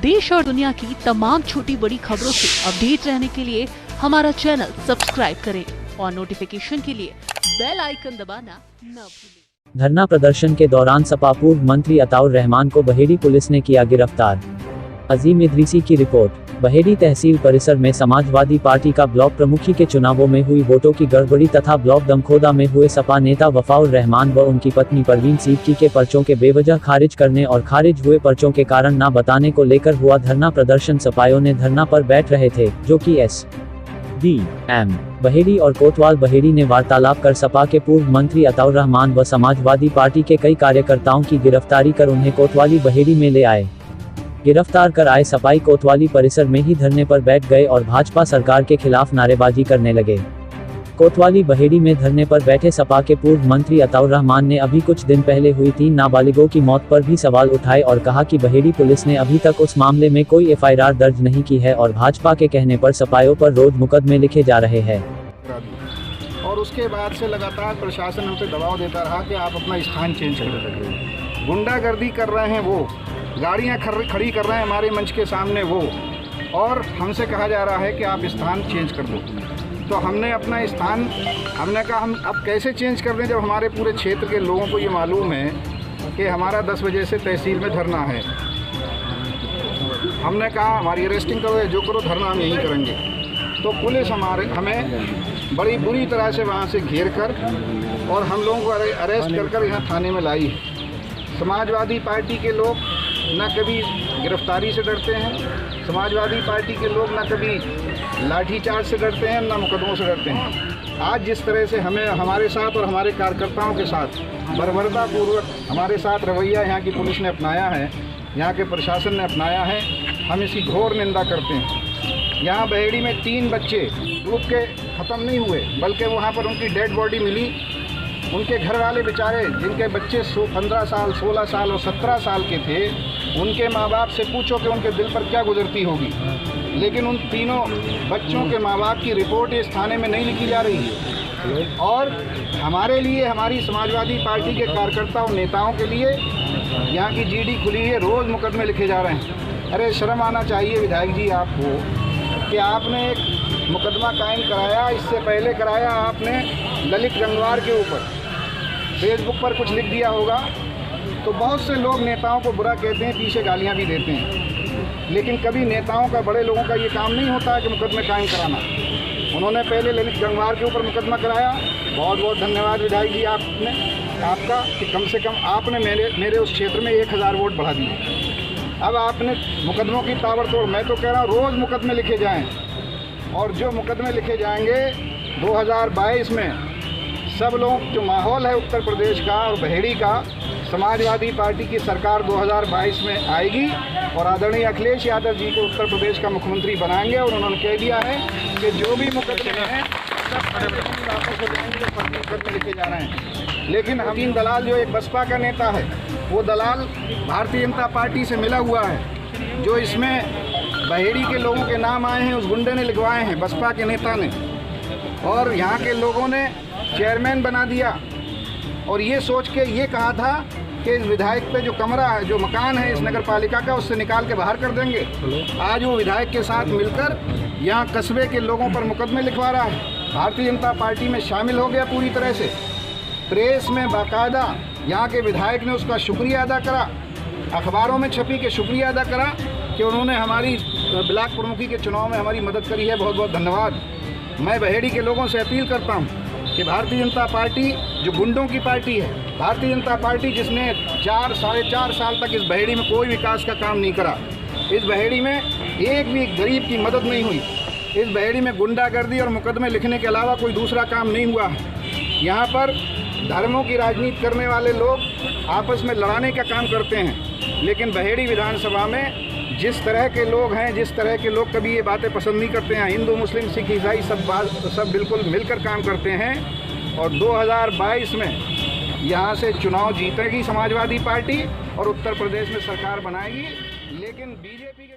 देश और दुनिया की तमाम छोटी बड़ी खबरों से अपडेट रहने के लिए हमारा चैनल सब्सक्राइब करें और नोटिफिकेशन के लिए बेल आइकन दबाना न भूलें। धरना प्रदर्शन के दौरान सपा पूर्व मंत्री अताउर रहमान को बहेड़ी पुलिस ने किया गिरफ्तार। अजीम इदरीसी की रिपोर्ट। बहेड़ी तहसील परिसर में समाजवादी पार्टी का ब्लॉक प्रमुखी के चुनावों में हुई वोटों की गड़बड़ी तथा ब्लॉक दमखोदा में हुए सपा नेता वफाउर रहमान व उनकी पत्नी परवीन सिद्दीकी के पर्चों के बेवजह खारिज करने और खारिज हुए पर्चों के कारण न बताने को लेकर हुआ धरना प्रदर्शन। सपाइयों ने धरना पर बैठ रहे थे, जो कि एस.डी.एम. बहेड़ी और कोतवाल बहेड़ी ने वार्तालाप कर सपा के पूर्व मंत्री अताउर रहमान व समाजवादी पार्टी के कई कार्यकर्ताओं की गिरफ्तारी कर उन्हें कोतवाली बहेड़ी में ले आए। गिरफ्तार कर आए सपाई कोतवाली परिसर में ही धरने पर बैठ गए और भाजपा सरकार के खिलाफ नारेबाजी करने लगे। कोतवाली बहेड़ी में धरने पर बैठे सपा के पूर्व मंत्री अताउर रहमान ने अभी कुछ दिन पहले हुई 3 नाबालिगों की मौत पर भी सवाल उठाए और कहा कि बहेड़ी पुलिस ने अभी तक उस मामले में कोई एफआईआर दर्ज नहीं की है और भाजपा के कहने पर सपाइयों पर रोज मुकदमे लिखे जा रहे हैं। और उसके बाद से लगातार प्रशासन हम पे दबाव देता रहा कि आप अपना स्थान चेंज करें। गुंडागर्दी कर रहे हैं वो, गाड़ियां खड़ी कर रहे हैं हमारे मंच के सामने वो, और हमसे कहा जा रहा है कि आप स्थान चेंज कर दो। तो हमने अपना स्थान, हमने कहा हम अब कैसे चेंज कर दें जब हमारे पूरे क्षेत्र के लोगों को ये मालूम है कि हमारा 10 बजे से तहसील में धरना है। हमने कहा हमारी अरेस्टिंग करो, जो करो, धरना हम यहीं करेंगे। तो पुलिस हमें बड़ी बुरी तरह से वहाँ से घेर कर और हम लोगों को अरेस्ट कर यहाँ थाने में लाई है। समाजवादी पार्टी के लोग न कभी गिरफ्तारी से डरते हैं, समाजवादी पार्टी के लोग न कभी लाठीचार्ज से डरते हैं, न मुकदमों से डरते हैं। आज जिस तरह से हमें हमारे साथ और हमारे कार्यकर्ताओं के साथ बर्बरतापूर्वक हमारे साथ रवैया यहाँ की पुलिस ने अपनाया है, यहाँ के प्रशासन ने अपनाया है, हम इसकी घोर निंदा करते हैं। यहाँ बहेड़ी में 3 बच्चे डूब के ख़त्म नहीं हुए, बल्कि वहाँ पर उनकी डेड बॉडी मिली। उनके घर वाले बेचारे, जिनके बच्चे 15 साल, 16 साल और 17 साल के थे, उनके माँ बाप से पूछो कि उनके दिल पर क्या गुजरती होगी। लेकिन उन तीनों बच्चों के माँ बाप की रिपोर्ट इस थाने में नहीं लिखी जा रही है। और हमारे लिए, हमारी समाजवादी पार्टी के कार्यकर्ता और नेताओं के लिए यहाँ की जीडी खुली है, रोज़ मुकदमे लिखे जा रहे हैं। अरे शर्म आना चाहिए विधायक जी आपको कि आपने एक मुकदमा कायम कराया, इससे पहले कराया आपने ललित गंगवार के ऊपर, फेसबुक पर कुछ लिख दिया होगा। तो बहुत से लोग नेताओं को बुरा कहते हैं, पीछे गालियां भी देते हैं, लेकिन कभी नेताओं का, बड़े लोगों का ये काम नहीं होता है कि मुकदमे कायम कराना। उन्होंने पहले ललित गंगवार के ऊपर मुकदमा कराया। बहुत बहुत धन्यवाद विधायक जी आपका कि कम से कम आपने मेरे उस क्षेत्र में 1000 वोट बढ़ा दिए। अब आपने मुकदमों की ताबड़तोड़, मैं तो कह रहा हूँ रोज़ मुकदमे लिखे जाएँ, और जो मुकदमे लिखे जाएंगे 2022 में सब लोग, जो माहौल है उत्तर प्रदेश का और बहेड़ी का, समाजवादी पार्टी की सरकार 2022 में आएगी और आदरणीय अखिलेश यादव जी को उत्तर प्रदेश का मुख्यमंत्री बनाएंगे। और उन्होंने कह दिया है कि जो भी मुकदमे हैं सब वापस हो जाएंगे, जो मुकदमे लिखे जा रहे हैं। लेकिन अमीन दलाल जो एक बसपा का नेता है, वो दलाल भारतीय जनता पार्टी से मिला हुआ है। जो इसमें बहेड़ी के लोगों के नाम आए हैं, उस गुंडे ने लिखवाए हैं, बसपा के नेता ने, और यहाँ के लोगों ने चेयरमैन बना दिया। और ये सोच के ये कहा था कि इस विधायक पे जो कमरा है, जो मकान है इस नगर पालिका का, उससे निकाल के बाहर कर देंगे। आज वो विधायक के साथ मिलकर यहाँ कस्बे के लोगों पर मुकदमे लिखवा रहा है। भारतीय जनता पार्टी में शामिल हो गया पूरी तरह से। प्रेस में बाकायदा यहाँ के विधायक ने उसका शुक्रिया अदा करा, अखबारों में छपी के शुक्रिया अदा करा कि उन्होंने हमारी ब्लॉक प्रमुखी के चुनाव में हमारी मदद करी है। बहुत बहुत धन्यवाद। मैं बहेड़ी के लोगों से अपील करता हूँ कि भारतीय जनता पार्टी जो गुंडों की पार्टी है, भारतीय जनता पार्टी जिसने 4-4.5 साल तक इस बहेड़ी में कोई विकास का काम नहीं करा, इस बहेड़ी में एक भी गरीब की मदद नहीं हुई, इस बहेड़ी में गुंडागर्दी और मुकदमे लिखने के अलावा कोई दूसरा काम नहीं हुआ है। यहाँ पर धर्मों की राजनीति करने वाले लोग आपस में लड़ाने का काम करते हैं, लेकिन बहेड़ी विधानसभा में जिस तरह के लोग हैं, जिस तरह के लोग कभी ये बातें पसंद नहीं करते हैं, हिंदू मुस्लिम सिख ईसाई सब बिल्कुल मिलकर काम करते हैं। और 2022 में यहाँ से चुनाव जीतेगी समाजवादी पार्टी और उत्तर प्रदेश में सरकार बनाएगी। लेकिन बीजेपी के